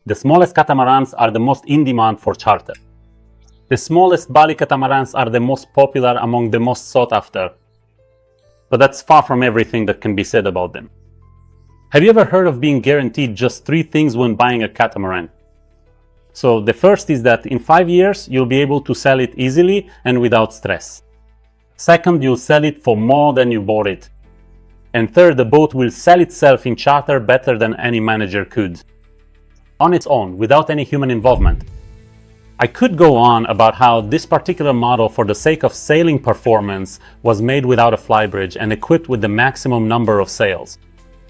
The smallest catamarans are the most in demand for charter. The smallest Bali catamarans are the most popular among the most sought after. But that's far from everything that can be said about them. Have you ever heard of being guaranteed just 3 things when buying a catamaran? So the first is that in 5 years, you'll be able to sell it easily and without stress. Second, you'll sell it for more than you bought it. And third, the boat will sell itself in charter better than any manager could. On its own, without any human involvement. I could go on about how this particular model, for the sake of sailing performance, was made without a flybridge and equipped with the maximum number of sails.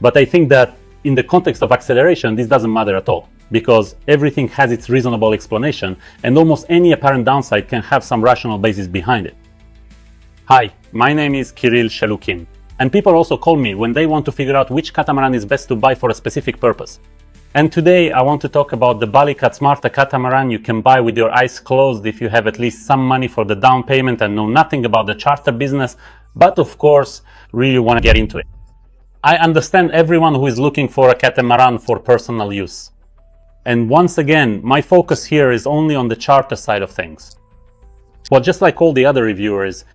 But I think that in the context of acceleration, this doesn't matter at all, because everything has its reasonable explanation, and almost any apparent downside can have some rational basis behind it. Hi, my name is Kirill Shelukin, and people also call me when they want to figure out which catamaran is best to buy for a specific purpose. And today I want to talk about the Bali Catsmart, a catamaran you can buy with your eyes closed if you have at least some money for the down payment and know nothing about the charter business, but of course really want to get into it. I understand everyone who is looking for a catamaran for personal use. And once again, my focus here is only on the charter side of things. Well, just like all the other reviewers,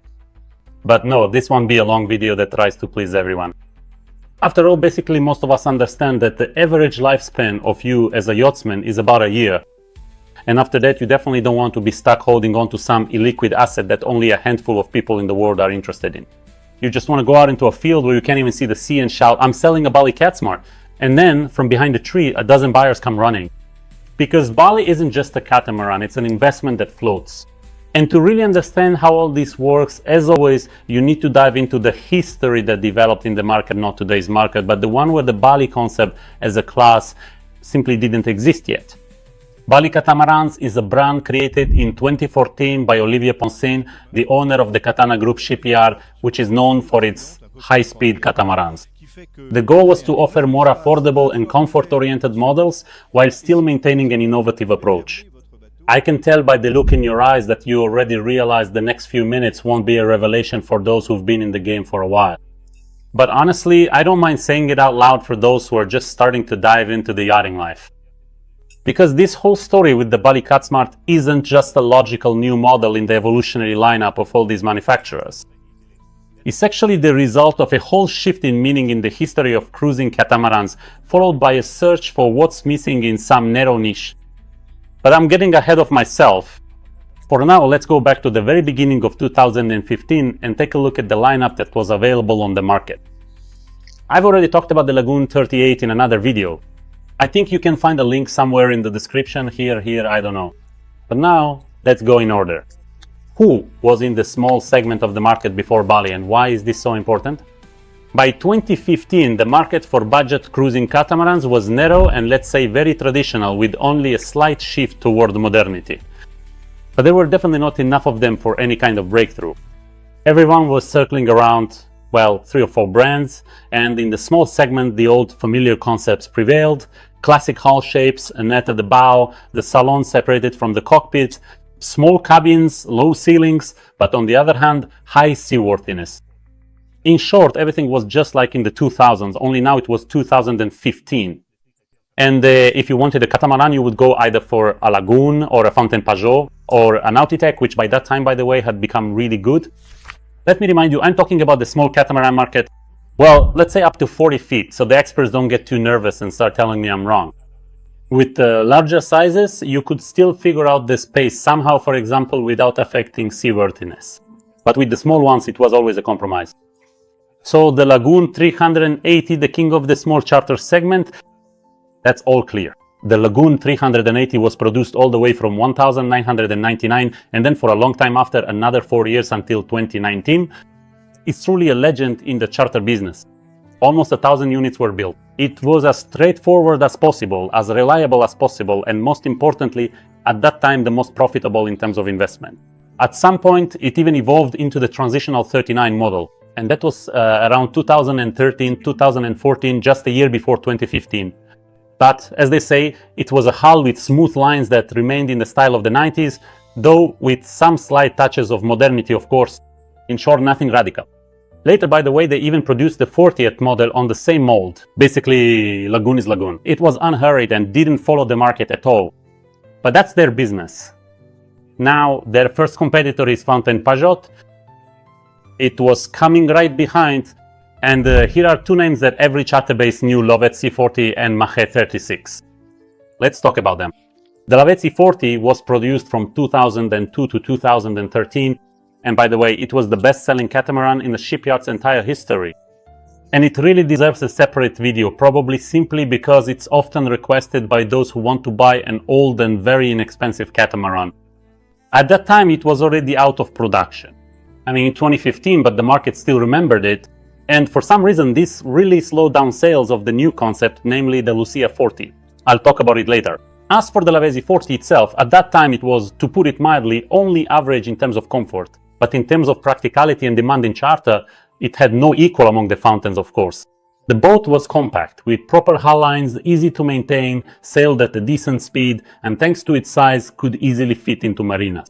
but no, this won't be a long video that tries to please everyone. After all, basically most of us understand that the average lifespan of you as a yachtsman is about a year. And after that, you definitely don't want to be stuck holding on to some illiquid asset that only a handful of people in the world are interested in. You just want to go out into a field where you can't even see the sea and shout, "I'm selling a Bali Catsmart." And then from behind a tree, a dozen buyers come running. Because Bali isn't just a catamaran, it's an investment that floats. And to really understand how all this works, as always, you need to dive into the history that developed in the market, not today's market, but the one where the Bali concept as a class simply didn't exist yet. Bali Catamarans is a brand created in 2014 by Olivier Ponsin, the owner of the Katana Group shipyard, which is known for its high-speed catamarans. The goal was to offer more affordable and comfort-oriented models while still maintaining an innovative approach. I can tell by the look in your eyes that you already realize the next few minutes won't be a revelation for those who've been in the game for a while. But honestly, I don't mind saying it out loud for those who are just starting to dive into the yachting life. Because this whole story with the Bali Catsmart isn't just a logical new model in the evolutionary lineup of all these manufacturers. It's actually the result of a whole shift in meaning in the history of cruising catamarans, followed by a search for what's missing in some narrow niche. But I'm getting ahead of myself. For now, let's go back to the very beginning of 2015 and take a look at the lineup that was available on the market. I've already talked about the Lagoon 38 in another video. I think you can find a link somewhere in the description, here, I don't know. But now, let's go in order. Who was in the small segment of the market before Bali, and why is this so important? By 2015, the market for budget cruising catamarans was narrow and, let's say, very traditional, with only a slight shift toward modernity. But there were definitely not enough of them for any kind of breakthrough. Everyone was circling around, well, 3 or 4 brands, and in the small segment, the old familiar concepts prevailed. Classic hull shapes, a net at the bow, the saloon separated from the cockpit, small cabins, low ceilings, but on the other hand, high seaworthiness. In short, everything was just like in the 2000s, only now it was 2015. And if you wanted a catamaran, you would go either for a Lagoon or a Fountaine Pajot or a Nautitech, which by that time, by the way, had become really good. Let me remind you, I'm talking about the small catamaran market, well, let's say up to 40 feet, so the experts don't get too nervous and start telling me I'm wrong. With larger sizes, you could still figure out the space somehow, for example, without affecting seaworthiness. But with the small ones, it was always a compromise. So the Lagoon 380, the king of the small charter segment, that's all clear. The Lagoon 380 was produced all the way from 1999 and then for a long time after, another 4 years until 2019. It's truly a legend in the charter business. Almost 1,000 units were built. It was as straightforward as possible, as reliable as possible, and most importantly, at that time, the most profitable in terms of investment. At some point, it even evolved into the transitional 39 model. And that was around 2013, 2014, just a year before 2015. But as they say, it was a hull with smooth lines that remained in the style of the 90s, though with some slight touches of modernity, of course. In short, nothing radical. Later, by the way, they even produced the 40th model on the same mold. Basically, Lagoon is Lagoon. It was unhurried and didn't follow the market at all. But that's their business. Now, their first competitor is Fountaine Pajot. It was coming right behind, and here are two names that every charter-base knew: Lovett C40 and Mahe 36. Let's talk about them. The Lovett C40 was produced from 2002 to 2013, and by the way, it was the best-selling catamaran in the shipyard's entire history. And it really deserves a separate video, probably simply because it's often requested by those who want to buy an old and very inexpensive catamaran. At that time, it was already out of production. I mean, in 2015, but the market still remembered it. And for some reason, this really slowed down sales of the new concept, namely the Lucia 40. I'll talk about it later. As for the Lavesi 40 itself, at that time it was, to put it mildly, only average in terms of comfort. But in terms of practicality and demand in charter, it had no equal among the Fountains, of course. The boat was compact, with proper hull lines, easy to maintain, sailed at a decent speed, and thanks to its size, could easily fit into marinas.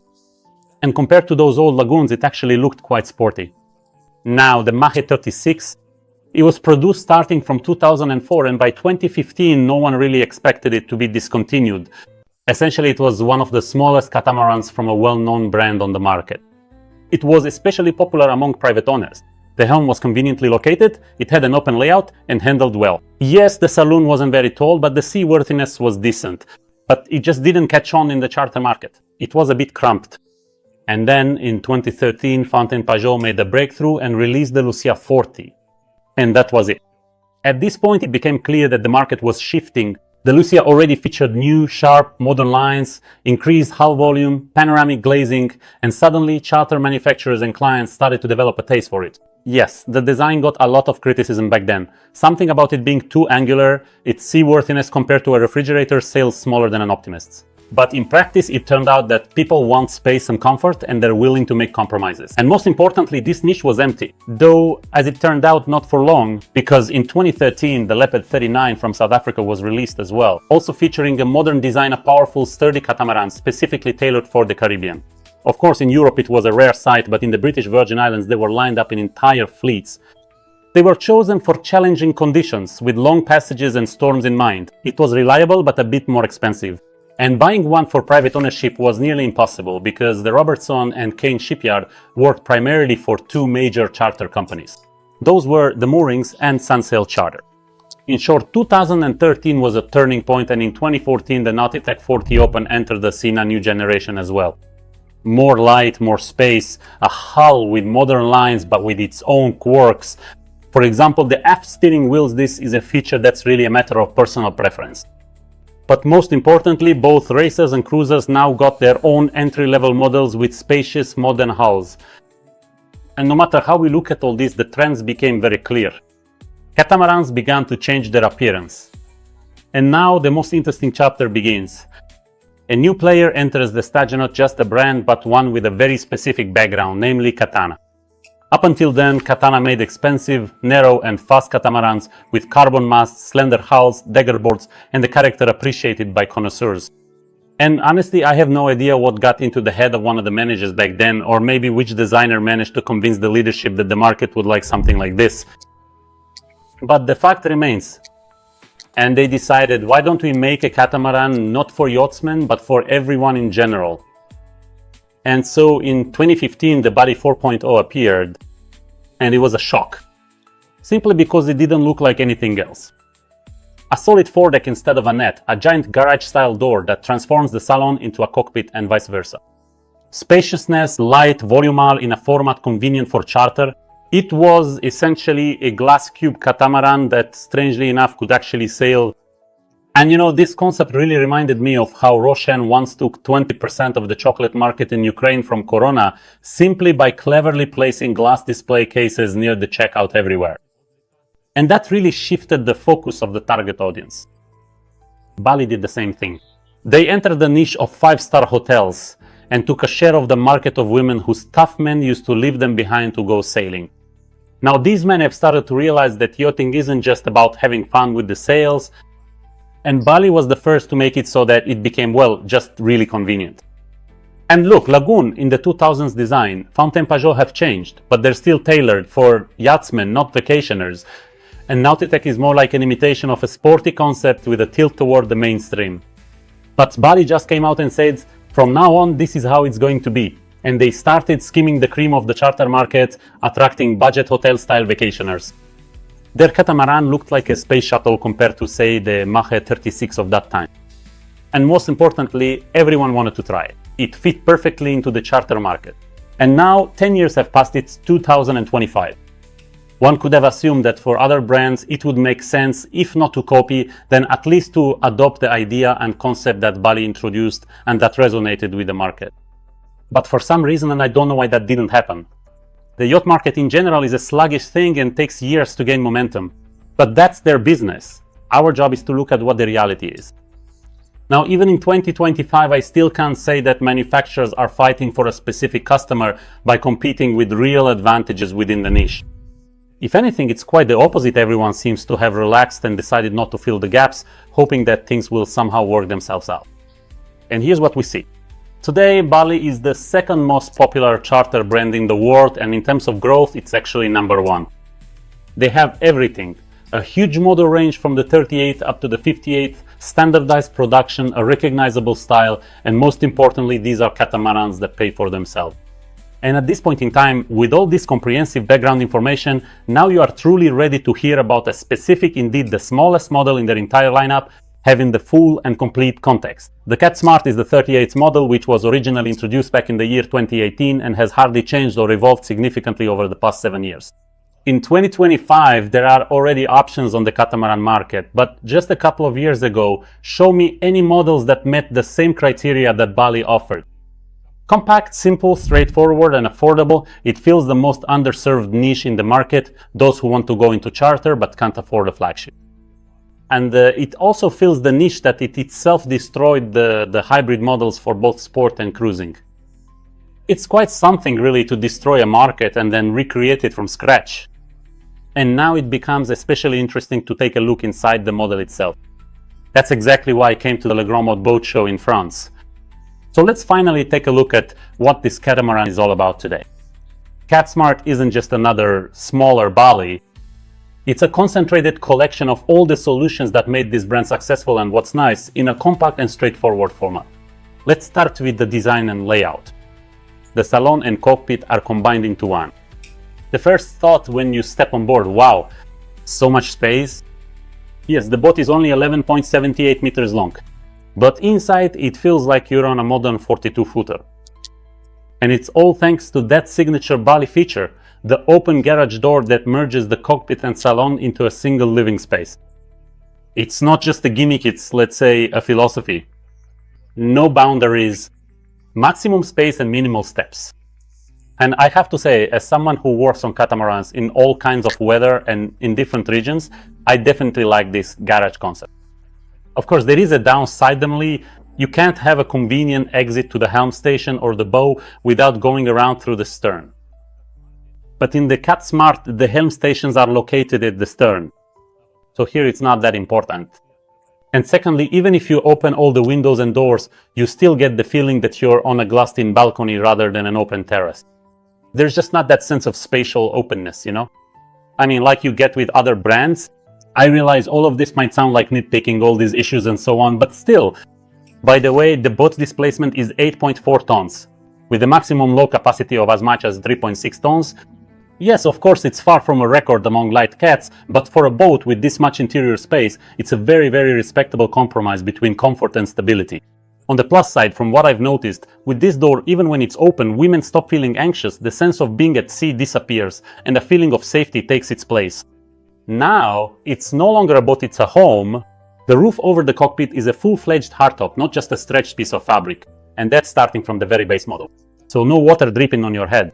And compared to those old Lagoons, it actually looked quite sporty. Now, the Mahe 36, it was produced starting from 2004, and by 2015, no one really expected it to be discontinued. Essentially, it was one of the smallest catamarans from a well-known brand on the market. It was especially popular among private owners. The helm was conveniently located, it had an open layout, and handled well. Yes, the saloon wasn't very tall, but the seaworthiness was decent. But it just didn't catch on in the charter market. It was a bit cramped. And then, in 2013, Fountaine Pajot made a breakthrough and released the Lucia 40. And that was it. At this point, it became clear that the market was shifting. The Lucia already featured new, sharp, modern lines, increased hull volume, panoramic glazing, and suddenly charter manufacturers and clients started to develop a taste for it. Yes, the design got a lot of criticism back then. Something about it being too angular, its seaworthiness compared to a refrigerator sails smaller than an Optimist's. But in practice, it turned out that people want space and comfort, and they're willing to make compromises. And most importantly, this niche was empty. Though, as it turned out, not for long, because in 2013, the Leopard 39 from South Africa was released as well, also featuring a modern design, a powerful, sturdy catamaran specifically tailored for the Caribbean. Of course, in Europe it was a rare sight, but in the British Virgin Islands they were lined up in entire fleets. They were chosen for challenging conditions, with long passages and storms in mind. It was reliable, but a bit more expensive. And buying one for private ownership was nearly impossible because the Robertson and Kane shipyard worked primarily for two major charter companies. Those were the Moorings and Sunsail Charter. In short, 2013 was a turning point, and in 2014 the Nautitech 40 Open entered the scene, a new generation as well. More light, more space, a hull with modern lines but with its own quirks. For example, the aft steering wheels, this is a feature that's really a matter of personal preference. But most importantly, both racers and cruisers now got their own entry-level models with spacious modern hulls. And no matter how we look at all this, the trends became very clear. Catamarans began to change their appearance. And now the most interesting chapter begins. A new player enters the stage, not just a brand, but one with a very specific background, namely Katana. Up until then, Katana made expensive, narrow and fast catamarans with carbon masts, slender hulls, dagger boards, and the character appreciated by connoisseurs. And honestly, I have no idea what got into the head of one of the managers back then, or maybe which designer managed to convince the leadership that the market would like something like this. But the fact remains. And they decided, why don't we make a catamaran not for yachtsmen, but for everyone in general? And so in 2015, the Bali 4.0 appeared, and it was a shock. Simply because it didn't look like anything else. A solid foredeck instead of a net, a giant garage-style door that transforms the salon into a cockpit and vice versa. Spaciousness, light, volumal in a format convenient for charter. It was essentially a glass cube catamaran that, strangely enough, could actually sail. And you know, this concept really reminded me of how Roshen once took 20% of the chocolate market in Ukraine from Corona simply by cleverly placing glass display cases near the checkout everywhere. And that really shifted the focus of the target audience. Bali did the same thing. They entered the niche of 5-star hotels and took a share of the market of women whose tough men used to leave them behind to go sailing. Now these men have started to realize that yachting isn't just about having fun with the sails, and Bali was the first to make it so that it became, well, just really convenient. And look, Lagoon in the 2000s design, Fountaine Pajot have changed, but they're still tailored for yachtsmen, not vacationers. And Nautitech is more like an imitation of a sporty concept with a tilt toward the mainstream. But Bali just came out and said, from now on, this is how it's going to be. And they started skimming the cream of the charter market, attracting budget hotel-style vacationers. Their catamaran looked like a space shuttle compared to, say, the Mache 36 of that time. And most importantly, everyone wanted to try it. It fit perfectly into the charter market. And now, 10 years have passed, it's 2025. One could have assumed that for other brands, it would make sense, if not to copy, then at least to adopt the idea and concept that Bali introduced and that resonated with the market. But for some reason, and I don't know why that didn't happen. The yacht market in general is a sluggish thing and takes years to gain momentum. But that's their business. Our job is to look at what the reality is. Now, even in 2025, I still can't say that manufacturers are fighting for a specific customer by competing with real advantages within the niche. If anything, it's quite the opposite. Everyone seems to have relaxed and decided not to fill the gaps, hoping that things will somehow work themselves out. And here's what we see. Today, Bali is the second most popular charter brand in the world, and in terms of growth, it's actually number one. They have everything. A huge model range from the 38 up to the 58, standardized production, a recognizable style, and most importantly, these are catamarans that pay for themselves. And at this point in time, with all this comprehensive background information, now you are truly ready to hear about a specific, indeed the smallest model in their entire lineup, having the full and complete context. The Catsmart is the 38th model, which was originally introduced back in the year 2018 and has hardly changed or evolved significantly over the past 7 years. In 2025, there are already options on the catamaran market, but just a couple of years ago, show me any models that met the same criteria that Bali offered. Compact, simple, straightforward, and affordable, it fills the most underserved niche in the market, those who want to go into charter but can't afford a flagship. And it also fills the niche that it itself destroyed the hybrid models for both sport and cruising. It's quite something really to destroy a market and then recreate it from scratch. And now it becomes especially interesting to take a look inside the model itself. That's exactly why I came to the Le Grand Mode boat show in France. So let's finally take a look at what this catamaran is all about today. Catsmart isn't just another smaller Bali. It's a concentrated collection of all the solutions that made this brand successful, and what's nice, in a compact and straightforward format. Let's start with the design and layout. The saloon and cockpit are combined into one. The first thought when you step on board, wow, so much space. Yes, the boat is only 11.78 meters long, but inside it feels like you're on a modern 42-footer. And it's all thanks to that signature Bali feature, the open garage door that merges the cockpit and saloon into a single living space. It's not just a gimmick, it's, let's say, a philosophy. No boundaries, maximum space and minimal steps. And I have to say, as someone who works on catamarans in all kinds of weather and in different regions, I definitely like this garage concept. Of course, there is a downside, namely, you can't have a convenient exit to the helm station or the bow without going around through the stern. But in the Catsmart, the helm stations are located at the stern. So here it's not that important. And secondly, even if you open all the windows and doors, you still get the feeling that you're on a glassed-in balcony rather than an open terrace. There's just not that sense of spatial openness, you know? I mean, like you get with other brands. I realize all of this might sound like nitpicking all these issues and so on, but still. By the way, the boat's displacement is 8.4 tons, with a maximum load capacity of as much as 3.6 tons. Yes, of course, it's far from a record among light cats, but for a boat with this much interior space, it's a very, very respectable compromise between comfort and stability. On the plus side, from what I've noticed, with this door, even when it's open, women stop feeling anxious, the sense of being at sea disappears, and a feeling of safety takes its place. Now, it's no longer a boat, it's a home. The roof over the cockpit is a full-fledged hardtop, not just a stretched piece of fabric, and that's starting from the very base model. So no water dripping on your head.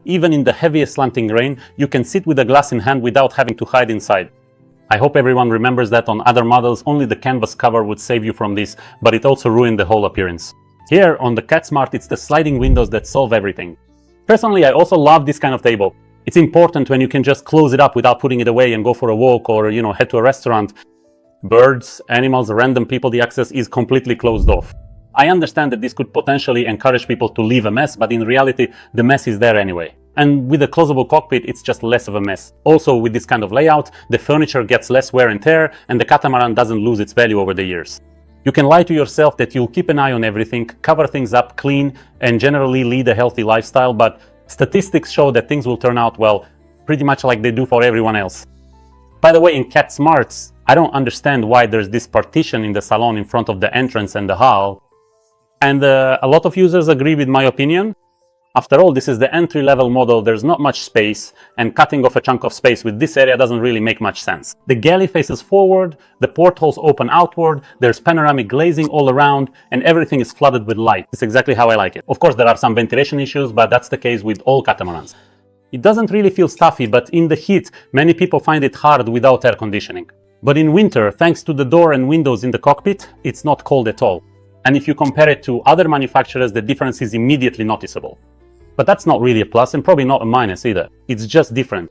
Even in the heaviest slanting rain, you can sit with a glass in hand without having to hide inside. I hope everyone remembers that on other models, only the canvas cover would save you from this, but it also ruined the whole appearance. Here, on the Catsmart, it's the sliding windows that solve everything. Personally, I also love this kind of table. It's important when you can just close it up without putting it away and go for a walk or, head to a restaurant. Birds, animals, random people, the access is completely closed off. I understand that this could potentially encourage people to leave a mess, but in reality, the mess is there anyway. And with a closable cockpit, it's just less of a mess. Also, with this kind of layout, the furniture gets less wear and tear, and the catamaran doesn't lose its value over the years. You can lie to yourself that you'll keep an eye on everything, cover things up, clean, and generally lead a healthy lifestyle, but statistics show that things will turn out, well, pretty much like they do for everyone else. By the way, in Catsmarts, I don't understand why there's this partition in the salon in front of the entrance and the hall. And a lot of users agree with my opinion. After all, this is the entry-level model, there's not much space, and cutting off a chunk of space with this area doesn't really make much sense. The galley faces forward, the portholes open outward, there's panoramic glazing all around, and everything is flooded with light. It's exactly how I like it. Of course, there are some ventilation issues, but that's the case with all catamarans. It doesn't really feel stuffy, but in the heat, many people find it hard without air conditioning. But in winter, thanks to the door and windows in the cockpit, it's not cold at all. And if you compare it to other manufacturers, the difference is immediately noticeable. But that's not really a plus and probably not a minus either. It's just different.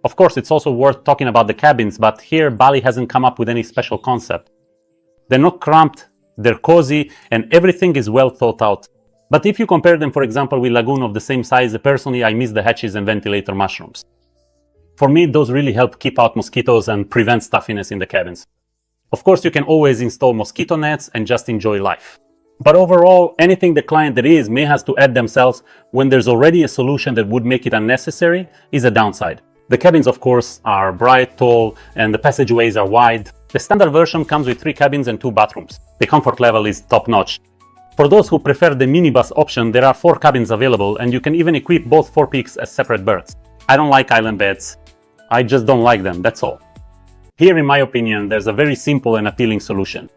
Of course, it's also worth talking about the cabins, but here Bali hasn't come up with any special concept. They're not cramped, they're cozy, and everything is well thought out. But if you compare them, for example, with Lagoon of the same size, personally I miss the hatches and ventilator mushrooms. For me, those really help keep out mosquitoes and prevent stuffiness in the cabins. Of course, you can always install mosquito nets and just enjoy life. But overall, anything the client may have to add themselves when there's already a solution that would make it unnecessary is a downside. The cabins, of course, are bright, tall, and the passageways are wide. The standard version comes with 3 cabins and 2 bathrooms. The comfort level is top-notch. For those who prefer the minibus option, there are 4 cabins available, and you can even equip both 4 peaks as separate berths. I don't like island beds. I just don't like them, that's all. Here, in my opinion, there's a very simple and appealing solution.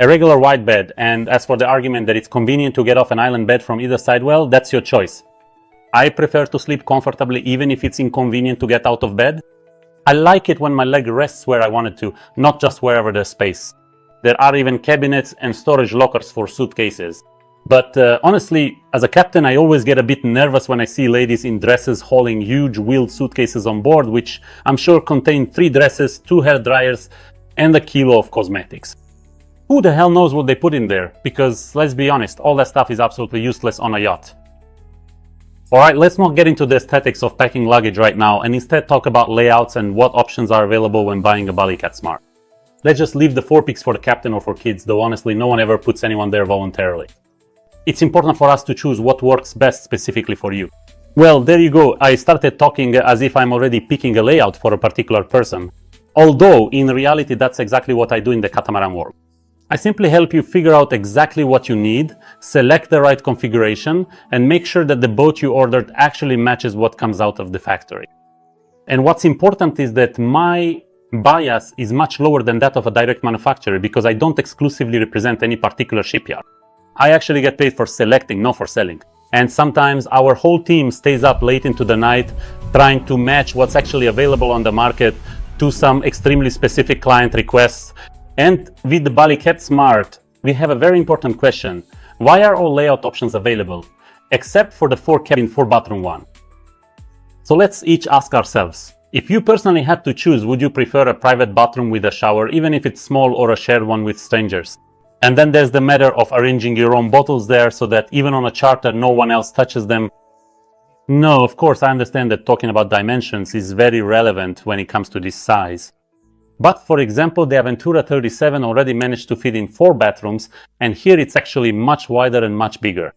A regular wide bed, and as for the argument that it's convenient to get off an island bed from either side, well, that's your choice. I prefer to sleep comfortably even if it's inconvenient to get out of bed. I like it when my leg rests where I want it to, not just wherever there's space. There are even cabinets and storage lockers for suitcases. But honestly, as a captain, I always get a bit nervous when I see ladies in dresses hauling huge wheeled suitcases on board, which I'm sure contain 3 dresses, 2 hair dryers, and a kilo of cosmetics. Who the hell knows what they put in there? Because, let's be honest, all that stuff is absolutely useless on a yacht. Alright, let's not get into the aesthetics of packing luggage right now and instead talk about layouts and what options are available when buying a Bali Catsmart. Let's just leave the 4 peaks for the captain or for kids, though honestly no one ever puts anyone there voluntarily. It's important for us to choose what works best specifically for you. Well, there you go, I started talking as if I'm already picking a layout for a particular person. Although, in reality, that's exactly what I do in the catamaran world. I simply help you figure out exactly what you need, select the right configuration, and make sure that the boat you ordered actually matches what comes out of the factory. And what's important is that my bias is much lower than that of a direct manufacturer because I don't exclusively represent any particular shipyard. I actually get paid for selecting, not for selling. And sometimes our whole team stays up late into the night trying to match what's actually available on the market to some extremely specific client requests. And with the Bali Catsmart, we have a very important question. Why are all layout options available, except for the 4 cabin 4 bathroom one? So let's each ask ourselves, if you personally had to choose, would you prefer a private bathroom with a shower, even if it's small, or a shared one with strangers? And then there's the matter of arranging your own bottles there so that even on a charter, no one else touches them. No, of course, I understand that talking about dimensions is very relevant when it comes to this size. But for example, the Aventura 37 already managed to fit in 4 bathrooms, and here it's actually much wider and much bigger.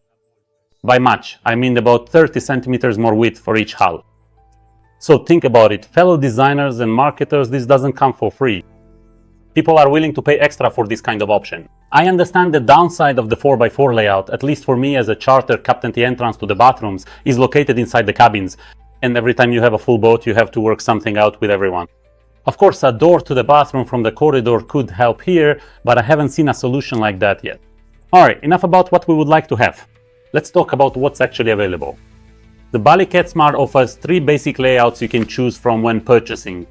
By much, I mean about 30 centimeters more width for each hull. So think about it, fellow designers and marketers, this doesn't come for free. People are willing to pay extra for this kind of option. I understand the downside of the 4x4 layout, at least for me as a charter captain, the entrance to the bathrooms is located inside the cabins, and every time you have a full boat, you have to work something out with everyone. Of course, a door to the bathroom from the corridor could help here, but I haven't seen a solution like that yet. Alright, enough about what we would like to have. Let's talk about what's actually available. The Bali Catsmart offers 3 basic layouts you can choose from when purchasing.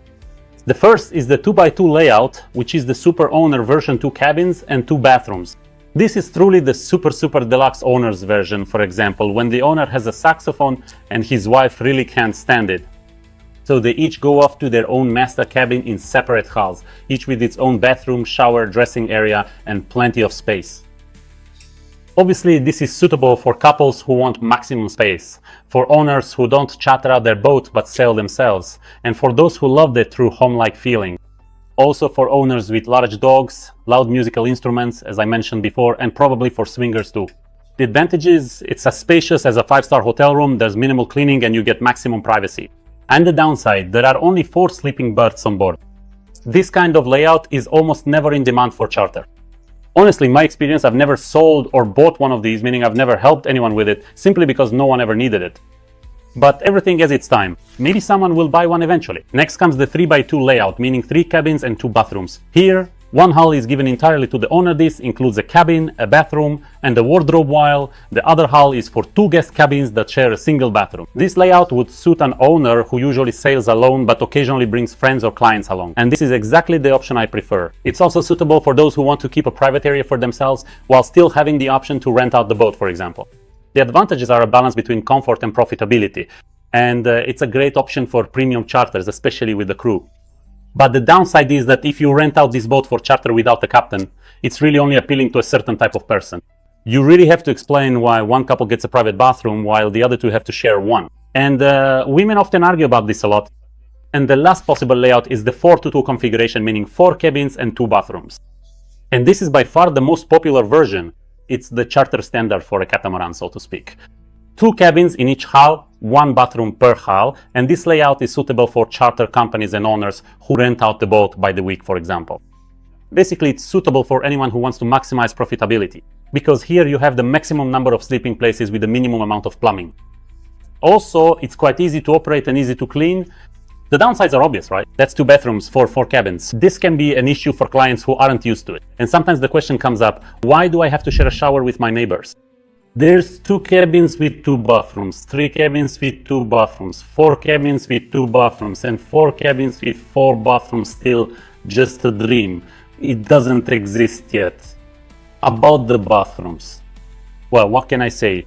The first is the 2x2 layout, which is the Super Owner version 2 cabins and 2 bathrooms. This is truly the super deluxe owner's version, for example, when the owner has a saxophone and his wife really can't stand it. So they each go off to their own master cabin in separate halls, each with its own bathroom, shower, dressing area, and plenty of space. Obviously, this is suitable for couples who want maximum space, for owners who don't charter out their boat but sail themselves, and for those who love the true home-like feeling. Also for owners with large dogs, loud musical instruments, as I mentioned before, and probably for swingers too. The advantage is it's as spacious as a 5-star hotel room, there's minimal cleaning, and you get maximum privacy. And the downside, there are only 4 sleeping berths on board. This kind of layout is almost never in demand for charter. Honestly, in my experience, I've never sold or bought one of these, meaning I've never helped anyone with it, simply because no one ever needed it. But everything has its time. Maybe someone will buy one eventually. Next comes the 3x2 layout, meaning 3 cabins and 2 bathrooms. Here, one hull is given entirely to the owner. This includes a cabin, a bathroom, and a wardrobe, while the other hull is for 2 guest cabins that share a single bathroom. This layout would suit an owner who usually sails alone but occasionally brings friends or clients along. And this is exactly the option I prefer. It's also suitable for those who want to keep a private area for themselves while still having the option to rent out the boat, for example. The advantages are a balance between comfort and profitability, and it's a great option for premium charters, especially with the crew. But the downside is that if you rent out this boat for charter without a captain, it's really only appealing to a certain type of person. You really have to explain why one couple gets a private bathroom while the other 2 have to share one. And women often argue about this a lot. And the last possible layout is the 4-2 configuration, meaning 4 cabins and 2 bathrooms. And this is by far the most popular version. It's the charter standard for a catamaran, so to speak. 2 cabins in each hull, 1 bathroom per hull, and this layout is suitable for charter companies and owners who rent out the boat by the week, for example. Basically, it's suitable for anyone who wants to maximize profitability, because here you have the maximum number of sleeping places with the minimum amount of plumbing. Also, it's quite easy to operate and easy to clean. The downsides are obvious, right? That's 2 bathrooms for 4 cabins. This can be an issue for clients who aren't used to it. And sometimes the question comes up, why do I have to share a shower with my neighbors? There's 2 cabins with 2 bathrooms, 3 cabins with 2 bathrooms, 4 cabins with 2 bathrooms, and 4 cabins with 4 bathrooms. Still just a dream. It doesn't exist yet. About the bathrooms. Well, what can I say?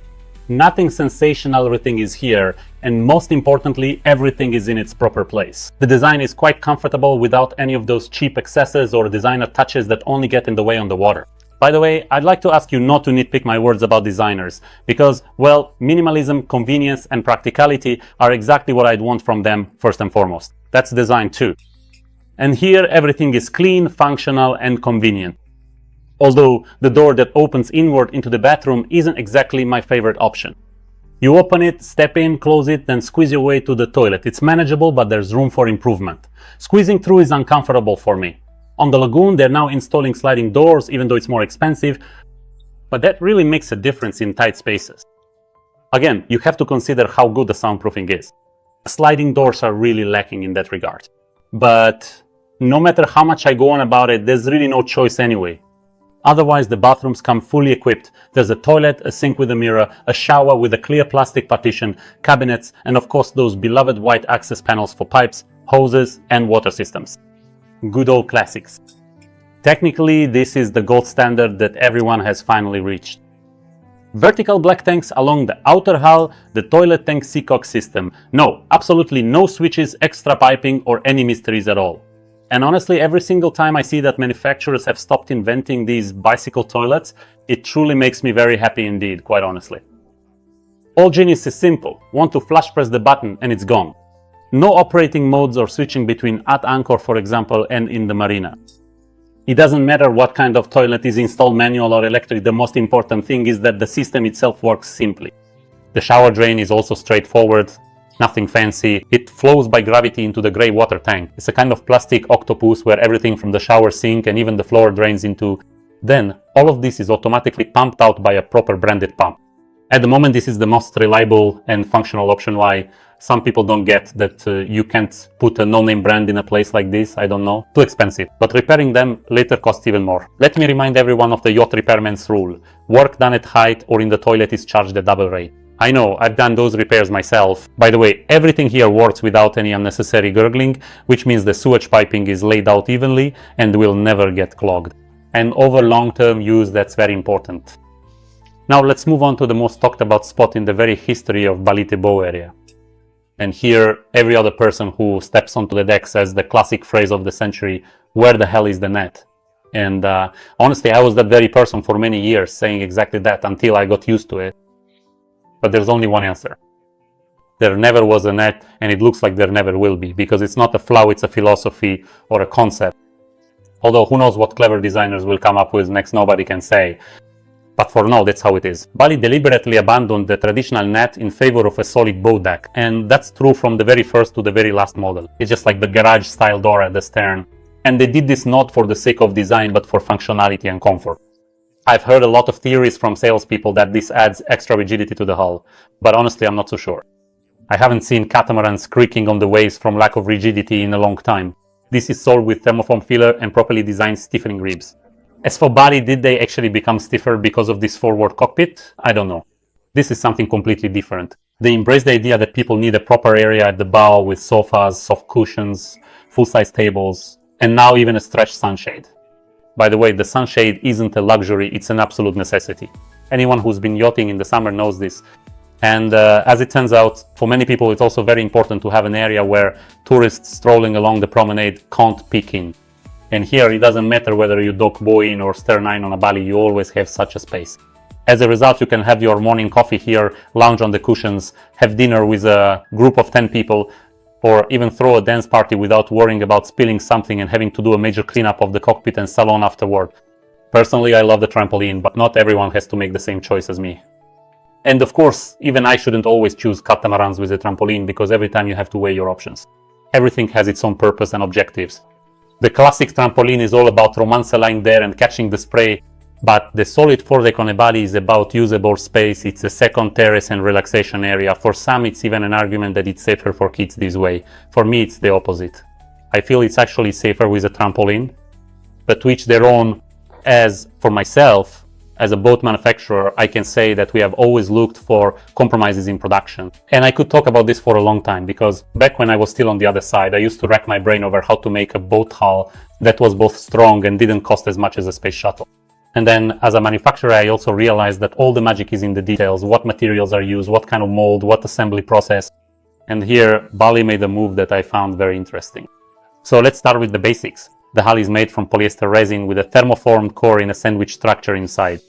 Nothing sensational, everything is here, and most importantly, everything is in its proper place. The design is quite comfortable without any of those cheap excesses or designer touches that only get in the way on the water. By the way, I'd like to ask you not to nitpick my words about designers, because, well, minimalism, convenience, and practicality are exactly what I'd want from them first and foremost. That's design too. And here, everything is clean, functional, and convenient. Although the door that opens inward into the bathroom isn't exactly my favorite option. You open it, step in, close it, then squeeze your way to the toilet. It's manageable, but there's room for improvement. Squeezing through is uncomfortable for me. On the Lagoon, they're now installing sliding doors, even though it's more expensive, but that really makes a difference in tight spaces. Again, you have to consider how good the soundproofing is. Sliding doors are really lacking in that regard. But no matter how much I go on about it, there's really no choice anyway. Otherwise, the bathrooms come fully equipped. There's a toilet, a sink with a mirror, a shower with a clear plastic partition, cabinets, and of course those beloved white access panels for pipes, hoses, and water systems. Good old classics. Technically, this is the gold standard that everyone has finally reached. Vertical black tanks along the outer hull, the toilet tank seacock system. No, absolutely no switches, extra piping, or any mysteries at all. And honestly, every single time I see that manufacturers have stopped inventing these bicycle toilets, it truly makes me very happy indeed, quite honestly. All genius is simple. Want to flush press the button and it's gone. No operating modes or switching between at anchor, for example, and in the marina. It doesn't matter what kind of toilet is installed, manual or electric, the most important thing is that the system itself works simply. The shower drain is also straightforward. Nothing fancy. It flows by gravity into the grey water tank. It's a kind of plastic octopus where everything from the shower sink and even the floor drains into. Then, all of this is automatically pumped out by a proper branded pump. At the moment, this is the most reliable and functional option. Why some people don't get that you can't put a no-name brand in a place like this, I don't know. Too expensive. But repairing them later costs even more. Let me remind everyone of the yacht repairman's rule. Work done at height or in the toilet is charged a double rate. I know, I've done those repairs myself. By the way, everything here works without any unnecessary gurgling, which means the sewage piping is laid out evenly and will never get clogged. And over long-term use, that's very important. Now let's move on to the most talked about spot in the very history of Bali area. And here, every other person who steps onto the deck says the classic phrase of the century, "Where the hell is the net?" And honestly, I was that very person for many years saying exactly that until I got used to it. But there's only one answer. There never was a net, and it looks like there never will be, because it's not a flow, it's a philosophy or a concept. Although who knows what clever designers will come up with next, nobody can say. But for now, that's how it is. Bali deliberately abandoned the traditional net in favor of a solid bow deck. And that's true from the very first to the very last model. It's just like the garage style door at the stern. And they did this not for the sake of design, but for functionality and comfort. I've heard a lot of theories from salespeople that this adds extra rigidity to the hull, but honestly, I'm not so sure. I haven't seen catamarans creaking on the waves from lack of rigidity in a long time. This is solved with thermoform filler and properly designed stiffening ribs. As for Bali, did they actually become stiffer because of this forward cockpit? I don't know. This is something completely different. They embrace the idea that people need a proper area at the bow with sofas, soft cushions, full-size tables, and now even a stretched sunshade. By the way, the sunshade isn't a luxury, it's an absolute necessity. Anyone who's been yachting in the summer knows this. And as it turns out, for many people, it's also very important to have an area where tourists strolling along the promenade can't peek in. And here, it doesn't matter whether you dock bow in or stern in on a Bali, you always have such a space. As a result, you can have your morning coffee here, lounge on the cushions, have dinner with a group of 10 people, or even throw a dance party without worrying about spilling something and having to do a major cleanup of the cockpit and salon afterward. Personally, I love the trampoline, but not everyone has to make the same choice as me. And of course, even I shouldn't always choose catamarans with a trampoline, because every time you have to weigh your options. Everything has its own purpose and objectives. The classic trampoline is all about romance lying there and catching the spray, but the solid foredeck on a Bali is about usable space. It's a second terrace and relaxation area. For some, it's even an argument that it's safer for kids this way. For me, it's the opposite. I feel it's actually safer with a trampoline, but to each their own. As for myself, as a boat manufacturer, I can say that we have always looked for compromises in production. And I could talk about this for a long time, because back when I was still on the other side, I used to rack my brain over how to make a boat hull that was both strong and didn't cost as much as a space shuttle. And then as a manufacturer, I also realized that all the magic is in the details, what materials are used, what kind of mold, what assembly process. And here, Bali made a move that I found very interesting. So let's start with the basics. The hull is made from polyester resin with a thermoformed core in a sandwich structure inside.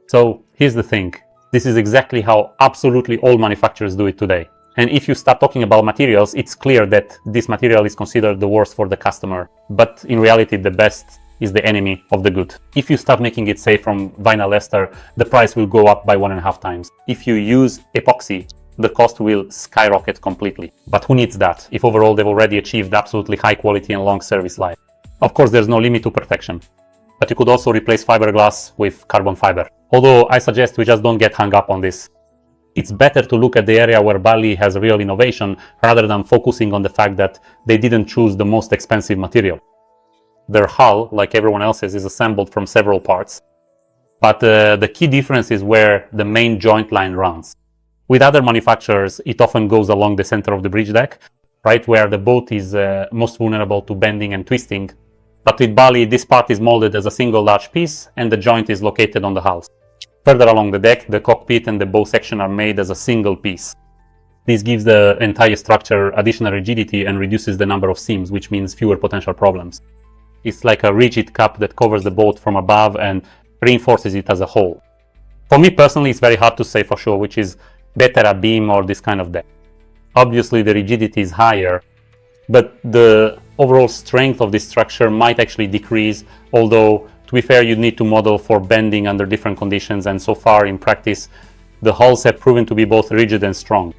So here's the thing. This is exactly how absolutely all manufacturers do it today. And if you start talking about materials, it's clear that this material is considered the worst for the customer. But in reality, the best is the enemy of the good. If you start making it, say, from vinyl ester, the price will go up by 1.5 times. If you use epoxy, the cost will skyrocket completely. But who needs that if overall they've already achieved absolutely high quality and long service life? Of course, there's no limit to perfection, but you could also replace fiberglass with carbon fiber. Although I suggest we just don't get hung up on this. It's better to look at the area where Bali has real innovation rather than focusing on the fact that they didn't choose the most expensive material. Their hull, like everyone else's, is assembled from several parts. But the key difference is where the main joint line runs. With other manufacturers, it often goes along the center of the bridge deck, right where the boat is most vulnerable to bending and twisting. But with Bali, this part is molded as a single large piece, and the joint is located on the hull. Further along the deck, the cockpit and the bow section are made as a single piece. This gives the entire structure additional rigidity and reduces the number of seams, which means fewer potential problems. It's like a rigid cup that covers the boat from above and reinforces it as a whole. For me personally, it's very hard to say for sure which is better, a beam or this kind of deck. Obviously, the rigidity is higher, but the overall strength of this structure might actually decrease, although to be fair, you need to model for bending under different conditions, and so far in practice, the hulls have proven to be both rigid and strong.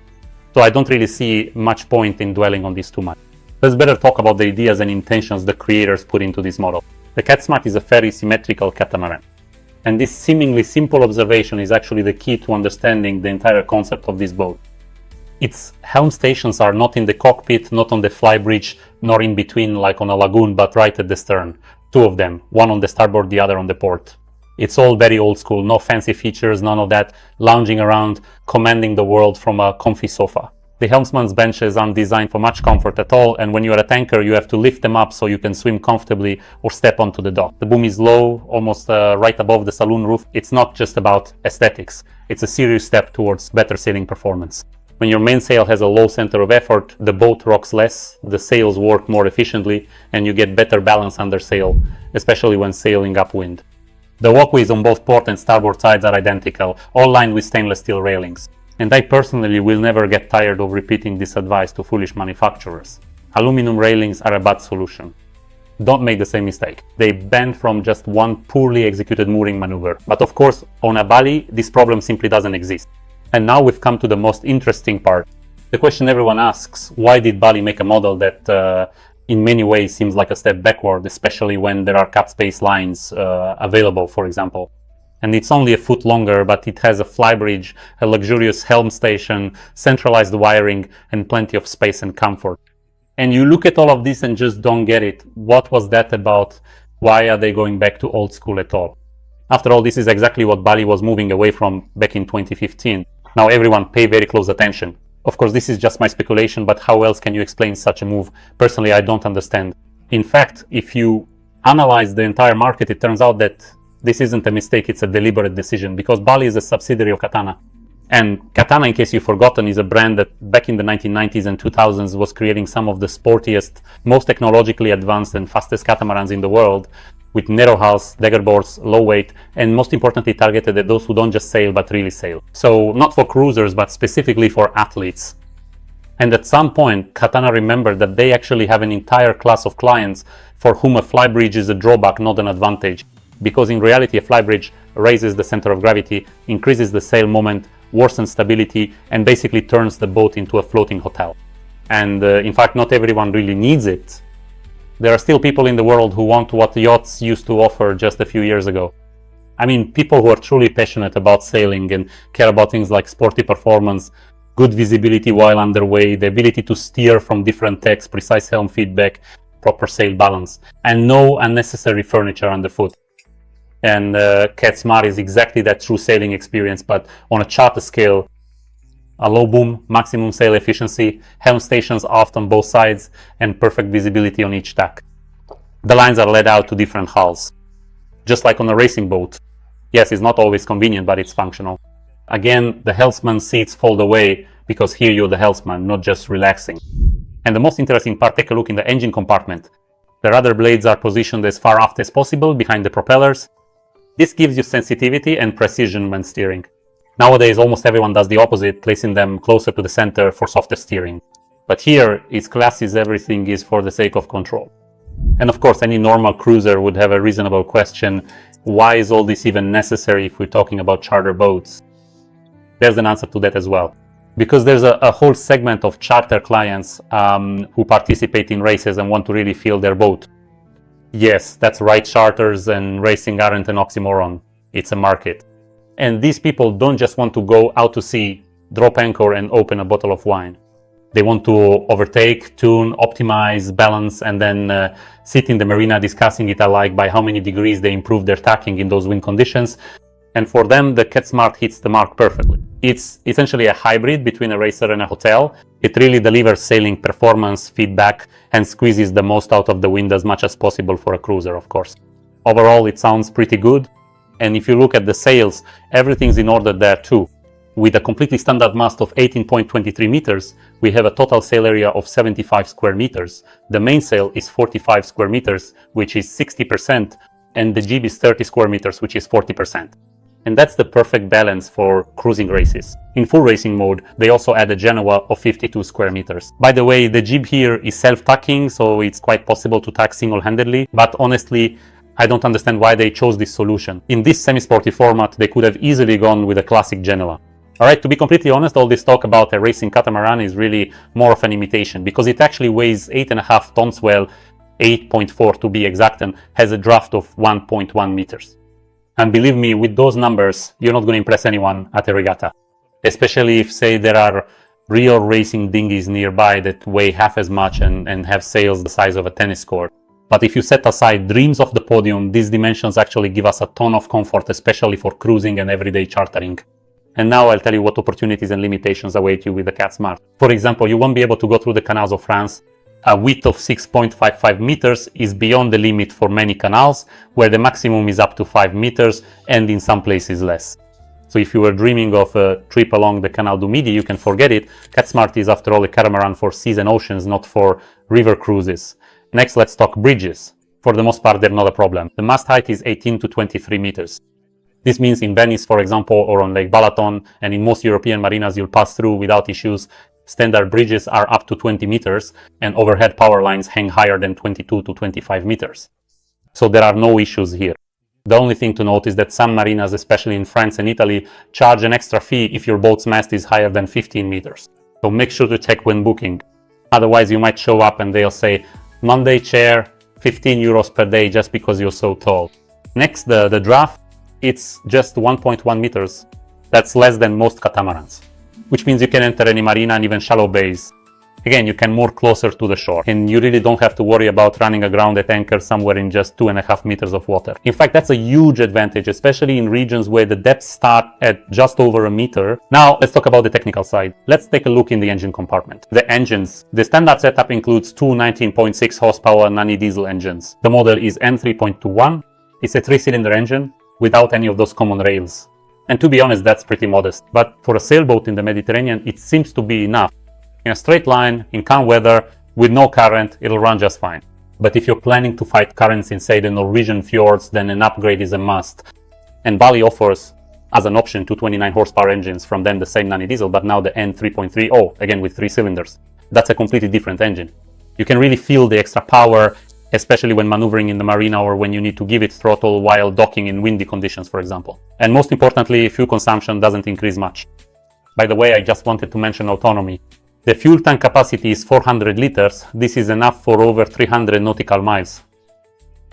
So I don't really see much point in dwelling on this too much. Let's better talk about the ideas and intentions the creators put into this model. The Catsmart is a very symmetrical catamaran. And this seemingly simple observation is actually the key to understanding the entire concept of this boat. Its helm stations are not in the cockpit, not on the flybridge, nor in between like on a Lagoon, but right at the stern. Two of them, one on the starboard, the other on the port. It's all very old school, no fancy features, none of that lounging around, commanding the world from a comfy sofa. The helmsman's benches aren't designed for much comfort at all, and when you're a tanker, you have to lift them up so you can swim comfortably or step onto the dock. The boom is low, almost right above the saloon roof. It's not just about aesthetics. It's a serious step towards better sailing performance. When your mainsail has a low center of effort, the boat rocks less, the sails work more efficiently, and you get better balance under sail, especially when sailing upwind. The walkways on both port and starboard sides are identical, all lined with stainless steel railings. And I personally will never get tired of repeating this advice to foolish manufacturers. Aluminum railings are a bad solution. Don't make the same mistake. They bend from just one poorly executed mooring maneuver. But of course, on a Bali, this problem simply doesn't exist. And now we've come to the most interesting part. The question everyone asks, why did Bali make a model that in many ways seems like a step backward, especially when there are cut space lines available, for example. And it's only a foot longer, but it has a flybridge, a luxurious helm station, centralized wiring, and plenty of space and comfort. And you look at all of this and just don't get it. What was that about? Why are they going back to old school at all? After all, this is exactly what Bali was moving away from back in 2015. Now everyone pay very close attention. Of course, this is just my speculation, but how else can you explain such a move? Personally, I don't understand. In fact, if you analyze the entire market, it turns out that this isn't a mistake, it's a deliberate decision, because Bali is a subsidiary of Katana. And Katana, in case you've forgotten, is a brand that back in the 1990s and 2000s was creating some of the sportiest, most technologically advanced and fastest catamarans in the world, with narrow hulls, dagger boards, low weight, and most importantly targeted at those who don't just sail but really sail. So not for cruisers, but specifically for athletes. And at some point, Katana remembered that they actually have an entire class of clients for whom a flybridge is a drawback, not an advantage. Because in reality, a flybridge raises the center of gravity, increases the sail moment, worsens stability, and basically turns the boat into a floating hotel. And in fact, not everyone really needs it. There are still people in the world who want what yachts used to offer just a few years ago. I mean, people who are truly passionate about sailing and care about things like sporty performance, good visibility while underway, the ability to steer from different decks, precise helm feedback, proper sail balance, and no unnecessary furniture underfoot. And Catsmart is exactly that true sailing experience, but on a charter scale. A low boom, maximum sail efficiency, helm stations aft on both sides, and perfect visibility on each tack. The lines are laid out to different hulls, just like on a racing boat. Yes, it's not always convenient, but it's functional. Again, the helmsman seats fold away because here you're the helmsman, not just relaxing. And the most interesting part, take a look in the engine compartment. The rudder blades are positioned as far aft as possible behind the propellers. This gives you sensitivity and precision when steering. Nowadays, almost everyone does the opposite, placing them closer to the center for softer steering. But here, it's classy as everything is for the sake of control. And of course, any normal cruiser would have a reasonable question, why is all this even necessary if we're talking about charter boats? There's an answer to that as well. Because there's a whole segment of charter clients who participate in races and want to really feel their boat. Yes, that's right, charters and racing aren't an oxymoron. It's a market. And these people don't just want to go out to sea, drop anchor and open a bottle of wine. They want to overtake, tune, optimize, balance, and then sit in the marina discussing it alike by how many degrees they improve their tacking in those wind conditions. And for them, the Catsmart hits the mark perfectly. It's essentially a hybrid between a racer and a hotel. It really delivers sailing performance, feedback, and squeezes the most out of the wind as much as possible for a cruiser, of course. Overall, it sounds pretty good. And if you look at the sails, everything's in order there too. With a completely standard mast of 18.23 meters, we have a total sail area of 75 square meters. The mainsail is 45 square meters, which is 60%, and the jib is 30 square meters, which is 40%. And that's the perfect balance for cruising races. In full racing mode, they also add a Genoa of 52 square meters. By the way, the jib here is self-tacking, so it's quite possible to tack single-handedly, but honestly, I don't understand why they chose this solution. In this semi-sporty format, they could have easily gone with a classic Genoa. Alright, to be completely honest, all this talk about a racing catamaran is really more of an imitation, because it actually weighs 8.5 tons, well, 8.4 to be exact, and has a draft of 1.1 meters. And believe me, with those numbers, you're not going to impress anyone at a regatta. Especially if, say, there are real racing dinghies nearby that weigh half as much and have sails the size of a tennis court. But if you set aside dreams of the podium, these dimensions actually give us a ton of comfort, especially for cruising and everyday chartering. And now I'll tell you what opportunities and limitations await you with the Catsmart. For example, you won't be able to go through the canals of France. A width of 6.55 meters is beyond the limit for many canals, where the maximum is up to 5 meters and in some places less. So if you were dreaming of a trip along the Canal du Midi, you can forget it. Catsmart is after all a catamaran for seas and oceans, not for river cruises. Next, let's talk bridges. For the most part, they're not a problem. The mast height is 18 to 23 meters. This means in Venice, for example, or on Lake Balaton, and in most European marinas you'll pass through without issues. Standard bridges are up to 20 meters, and overhead power lines hang higher than 22 to 25 meters. So there are no issues here. The only thing to note is that some marinas, especially in France and Italy, charge an extra fee if your boat's mast is higher than 15 meters. So make sure to check when booking. Otherwise, you might show up and they'll say, Monday chair, 15 euros per day just because you're so tall. Next, the draft, it's just 1.1 meters. That's less than most catamarans, which means you can enter any marina and even shallow bays. Again, you can moor closer to the shore, and you really don't have to worry about running aground at anchor somewhere in just 2.5 meters of water. In fact, that's a huge advantage, especially in regions where the depths start at just over a meter. Now, let's talk about the technical side. Let's take a look in the engine compartment. The engines. The standard setup includes two 19.6 horsepower non-diesel engines. The model is N3.21. It's a 3-cylinder engine without any of those common rails. And to be honest, that's pretty modest. But for a sailboat in the Mediterranean, it seems to be enough. In a straight line, in calm weather, with no current, it'll run just fine. But if you're planning to fight currents in, say, the Norwegian fjords, then an upgrade is a must. And Bali offers, as an option, two 29 horsepower engines from then the same non-diesel, but now the N3.30, again with 3 cylinders. That's a completely different engine. You can really feel the extra power, especially when maneuvering in the marina or when you need to give it throttle while docking in windy conditions, for example. And most importantly, fuel consumption doesn't increase much. By the way, I just wanted to mention autonomy. The fuel tank capacity is 400 liters. This is enough for over 300 nautical miles.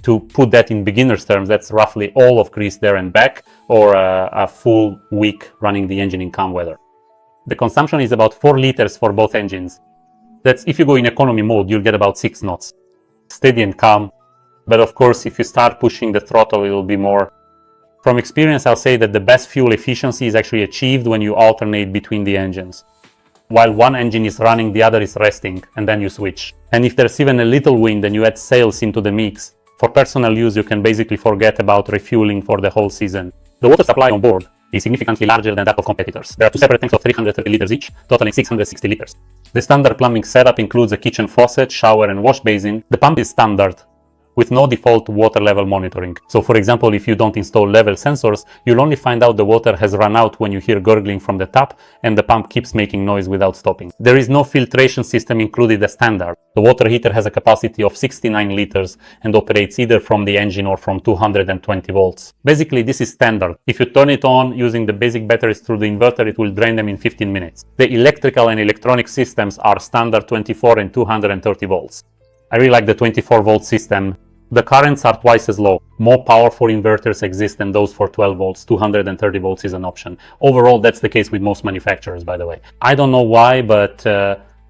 To put that in beginner's terms, that's roughly all of Greece there and back, or a full week running the engine in calm weather. The consumption is about 4 liters for both engines. That's if you go in economy mode, you'll get about 6 knots. Steady and calm, but of course, if you start pushing the throttle, it'll be more. From experience, I'll say that the best fuel efficiency is actually achieved when you alternate between the engines. While one engine is running, the other is resting, and then you switch. And if there's even a little wind, then you add sails into the mix. For personal use, you can basically forget about refueling for the whole season. The water supply on board is significantly larger than that of competitors. There are two separate tanks of 330 liters each, totaling 660 liters. The standard plumbing setup includes a kitchen faucet, shower and wash basin. The pump is standard, with no default water level monitoring. So for example, if you don't install level sensors, you'll only find out the water has run out when you hear gurgling from the tap and the pump keeps making noise without stopping. There is no filtration system included as standard. The water heater has a capacity of 69 liters and operates either from the engine or from 220 volts. Basically, this is standard. If you turn it on using the basic batteries through the inverter, it will drain them in 15 minutes. The electrical and electronic systems are standard 24 and 230 volts. I really like the 24 volt system. The currents are twice as low. More powerful inverters exist than those for 12 volts. 230 volts is an option. Overall, that's the case with most manufacturers, by the way. I don't know why, but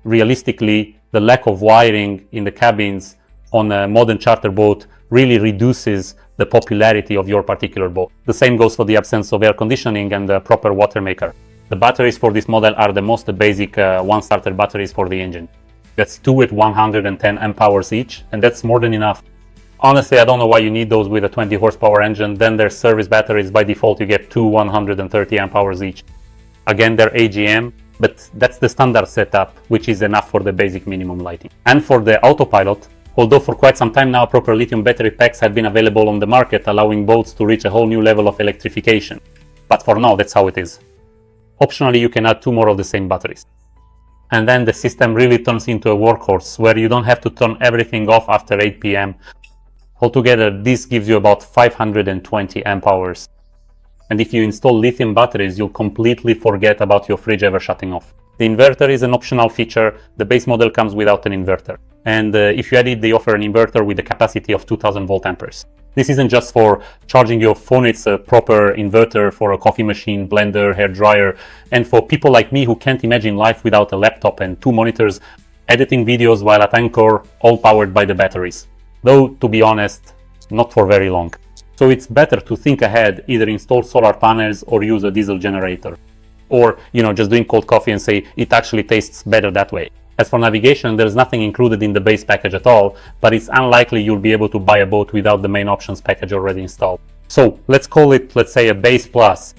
realistically, the lack of wiring in the cabins on a modern charter boat really reduces the popularity of your particular boat. The same goes for the absence of air conditioning and the proper water maker. The batteries for this model are the most basic one-starter batteries for the engine. That's 2 with 110 amp hours each, and that's more than enough. Honestly, I don't know why you need those with a 20 horsepower engine. Then there's service batteries. By default, you get 2 130 amp hours each. Again, they're AGM, but that's the standard setup, which is enough for the basic minimum lighting. And for the autopilot, although for quite some time now, proper lithium battery packs have been available on the market, allowing boats to reach a whole new level of electrification. But for now, that's how it is. Optionally, you can add 2 more of the same batteries. And then the system really turns into a workhorse where you don't have to turn everything off after 8 p.m. Altogether, this gives you about 520 amp hours. And if you install lithium batteries, you'll completely forget about your fridge ever shutting off. The inverter is an optional feature. The base model comes without an inverter. And if you add it, they offer an inverter with a capacity of 2000 volt amperes. This isn't just for charging your phone, it's a proper inverter for a coffee machine, blender, hair dryer, and for people like me who can't imagine life without a laptop and 2 monitors, editing videos while at anchor, all powered by the batteries. Though, to be honest, not for very long. So it's better to think ahead, either install solar panels or use a diesel generator. Or, just drink cold coffee and say, it actually tastes better that way. As for navigation, there's nothing included in the base package at all, but it's unlikely you'll be able to buy a boat without the main options package already installed. So let's call it, let's say, a base plus.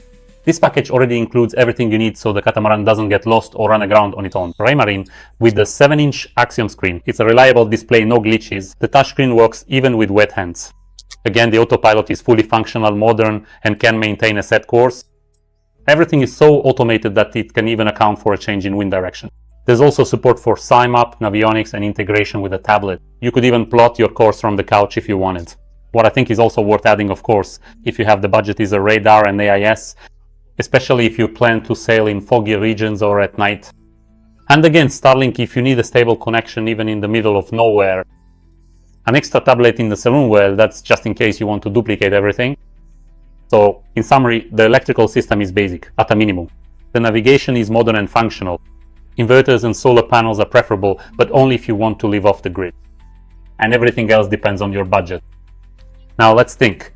This package already includes everything you need so the catamaran doesn't get lost or run aground on its own. Raymarine with the 7-inch Axiom screen. It's a reliable display, no glitches. The touchscreen works even with wet hands. Again, the autopilot is fully functional, modern, and can maintain a set course. Everything is so automated that it can even account for a change in wind direction. There's also support for SIMAP, navionics, and integration with a tablet. You could even plot your course from the couch if you wanted. What I think is also worth adding, of course, if you have the budget, is a radar and AIS, especially if you plan to sail in foggy regions or at night. And again, Starlink if you need a stable connection even in the middle of nowhere. An extra tablet in the saloon, well, that's just in case you want to duplicate everything. So, in summary, the electrical system is basic, at a minimum. The navigation is modern and functional. Inverters and solar panels are preferable, but only if you want to live off the grid. And everything else depends on your budget. Now let's think.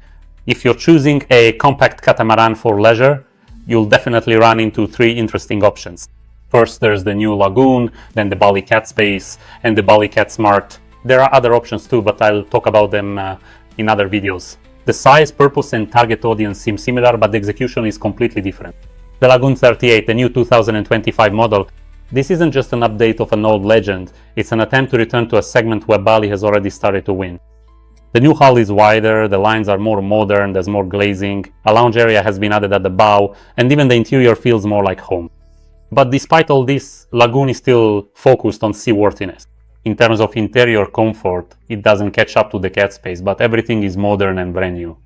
If you're choosing a compact catamaran for leisure, you'll definitely run into 3 interesting options. First, there's the new Lagoon, then the Bali Catsmart, and the Bali Catsmart. There are other options too, but I'll talk about them in other videos. The size, purpose, and target audience seem similar, but the execution is completely different. The Lagoon 38, the new 2025 model, this isn't just an update of an old legend, it's an attempt to return to a segment where Bali has already started to win. The new hull is wider, the lines are more modern, there's more glazing, a lounge area has been added at the bow, and even the interior feels more like home. But despite all this, Lagoon is still focused on seaworthiness. In terms of interior comfort, it doesn't catch up to the cat space, but everything is modern and brand new.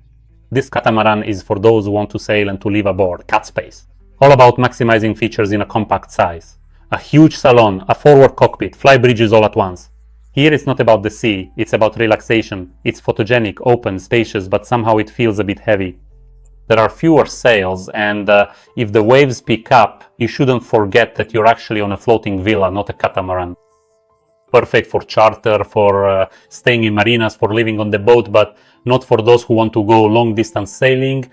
This catamaran is for those who want to sail and to live aboard, cat space. All about maximizing features in a compact size. A huge salon, a forward cockpit, fly bridges all at once. Here it's not about the sea, it's about relaxation. It's photogenic, open, spacious, but somehow it feels a bit heavy. There are fewer sails, and if the waves pick up, you shouldn't forget that you're actually on a floating villa, not a catamaran. Perfect for charter, for staying in marinas, for living on the boat, but not for those who want to go long distance sailing.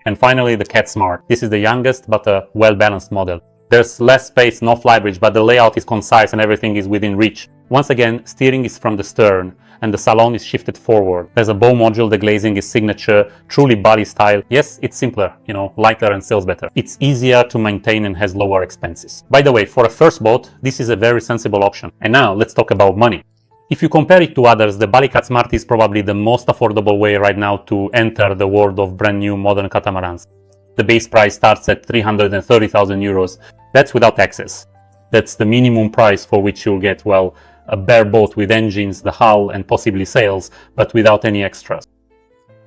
And finally, the Catsmart. This is the youngest, but a well-balanced model. There's less space, no flybridge, but the layout is concise and everything is within reach. Once again, steering is from the stern, and the salon is shifted forward. There's a bow module, the glazing is signature, truly Bali style. Yes, it's simpler, lighter and sails better. It's easier to maintain and has lower expenses. By the way, for a first boat, this is a very sensible option. And now, let's talk about money. If you compare it to others, the Bali Catsmart is probably the most affordable way right now to enter the world of brand new modern catamarans. The base price starts at 330,000 euros. That's without taxes. That's the minimum price for which you'll get, well, a bare boat with engines, the hull, and possibly sails, but without any extras.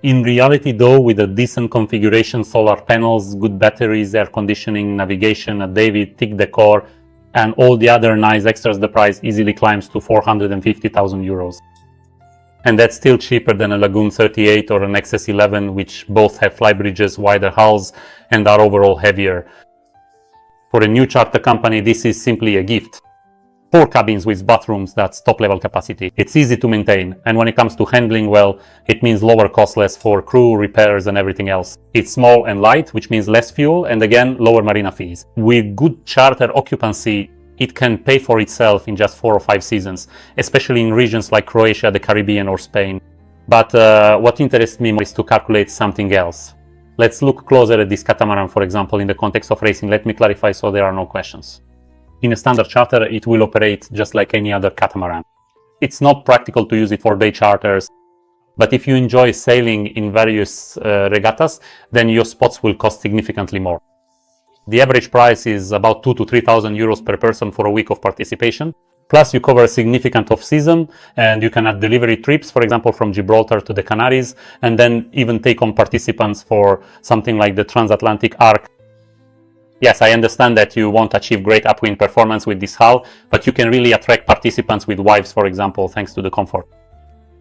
In reality though, with a decent configuration, solar panels, good batteries, air conditioning, navigation, a David, thick decor, and all the other nice extras, the price easily climbs to 450,000 euros. And that's still cheaper than a Lagoon 38 or an XS11, which both have flybridges, wider hulls, and are overall heavier. For a new charter company, this is simply a gift. 4 cabins with bathrooms, that's top level capacity. It's easy to maintain, and when it comes to handling, well, it means lower cost, less for crew, repairs, and everything else. It's small and light, which means less fuel, and again, lower marina fees. With good charter occupancy, it can pay for itself in just 4 or 5 seasons, especially in regions like Croatia, the Caribbean, or Spain. But what interests me more is to calculate something else. Let's look closer at this catamaran, for example, in the context of racing. Let me clarify so there are no questions. In a standard charter, it will operate just like any other catamaran. It's not practical to use it for day charters, but if you enjoy sailing in various regattas, then your spots will cost significantly more. The average price is about 2,000 to 3,000 euros per person for a week of participation. Plus, you cover a significant off-season, and you can add delivery trips, for example, from Gibraltar to the Canaries, and then even take on participants for something like the transatlantic arc. Yes, I understand that you won't achieve great upwind performance with this hull, but you can really attract participants with wives, for example, thanks to the comfort.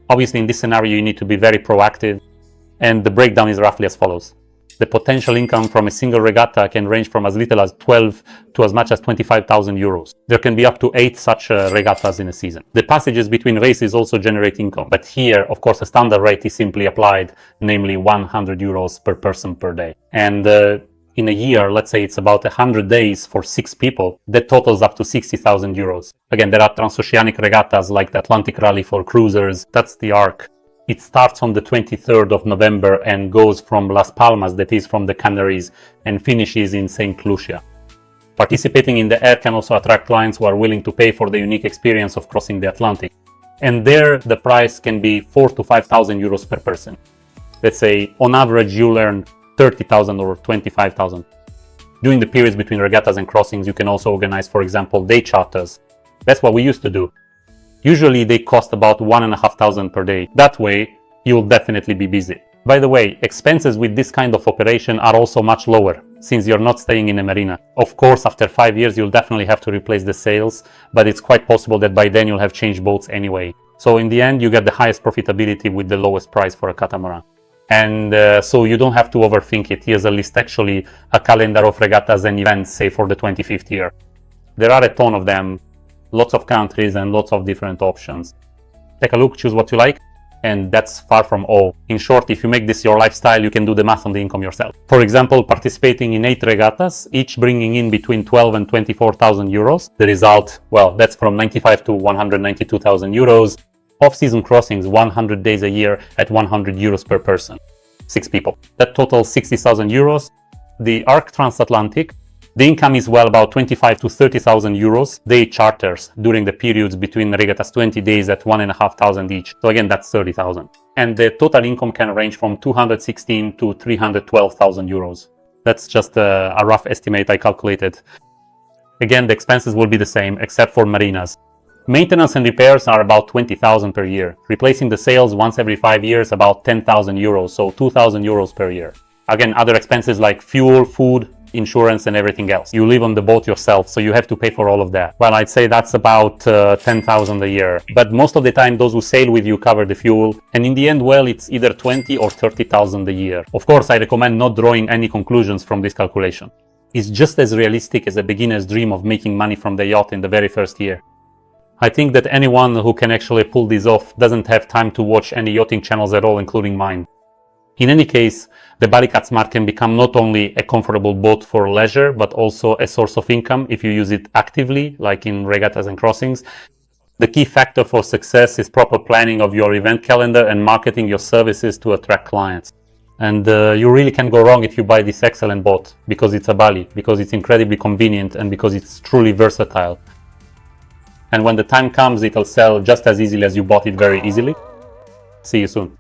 Obviously, in this scenario, you need to be very proactive, and the breakdown is roughly as follows. The potential income from a single regatta can range from as little as 12 to as much as 25,000 euros. There can be up to 8 such regattas in a season. The passages between races also generate income, but here, of course, a standard rate is simply applied, namely 100 euros per person per day. And in a year, let's say it's about 100 days for 6 people, that totals up to 60,000 euros. Again, there are transoceanic regattas like the Atlantic Rally for cruisers, that's the arc. It starts on the 23rd of November and goes from Las Palmas, that is from the Canaries, and finishes in St. Lucia. Participating in the air can also attract clients who are willing to pay for the unique experience of crossing the Atlantic. And there, the price can be 4,000 to 5,000 euros per person. Let's say, on average, you'll earn 30,000 or 25,000. During the periods between regattas and crossings, you can also organize, for example, day charters. That's what we used to do. Usually they cost about 1,500 per day. That way, you'll definitely be busy. By the way, expenses with this kind of operation are also much lower, since you're not staying in a marina. Of course, after 5 years, you'll definitely have to replace the sails, but it's quite possible that by then you'll have changed boats anyway. So in the end, you get the highest profitability with the lowest price for a catamaran. And so you don't have to overthink it. Here's a list, actually, a calendar of regattas and events, say for the 25th year. There are a ton of them, lots of countries and lots of different options. Take a look, choose what you like, and that's far from all. In short, if you make this your lifestyle, you can do the math on the income yourself. For example, participating in 8 regattas, each bringing in between 12 and 24,000 euros. The result, well, that's from 95 to 192,000 euros. Off-season crossings, 100 days a year at 100 euros per person. 6 people. That totals 60,000 euros. The ARC Transatlantic, the income is well about 25 to 30,000 euros day charters during the periods between regattas 20 days at 1,500 each. So again, that's 30,000. And the total income can range from 216 to 312,000 euros. That's just a rough estimate I calculated. Again, the expenses will be the same except for marinas. Maintenance and repairs are about 20,000 per year. Replacing the sails once every 5 years, about 10,000 euros, so 2,000 euros per year. Again, other expenses like fuel, food, insurance and everything else. You live on the boat yourself, so you have to pay for all of that. Well, I'd say that's about 10,000 a year. But most of the time, those who sail with you cover the fuel. And in the end, well, it's either 20 or 30,000 a year. Of course, I recommend not drawing any conclusions from this calculation. It's just as realistic as a beginner's dream of making money from the yacht in the very first year. I think that anyone who can actually pull this off doesn't have time to watch any yachting channels at all, including mine. In any case, the Bali Catsmart can become not only a comfortable boat for leisure, but also a source of income if you use it actively, like in regattas and crossings. The key factor for success is proper planning of your event calendar and marketing your services to attract clients. And you really can't go wrong if you buy this excellent boat, because it's a Bali, because it's incredibly convenient, and because it's truly versatile. And when the time comes, it'll sell just as easily as you bought it very easily. See you soon.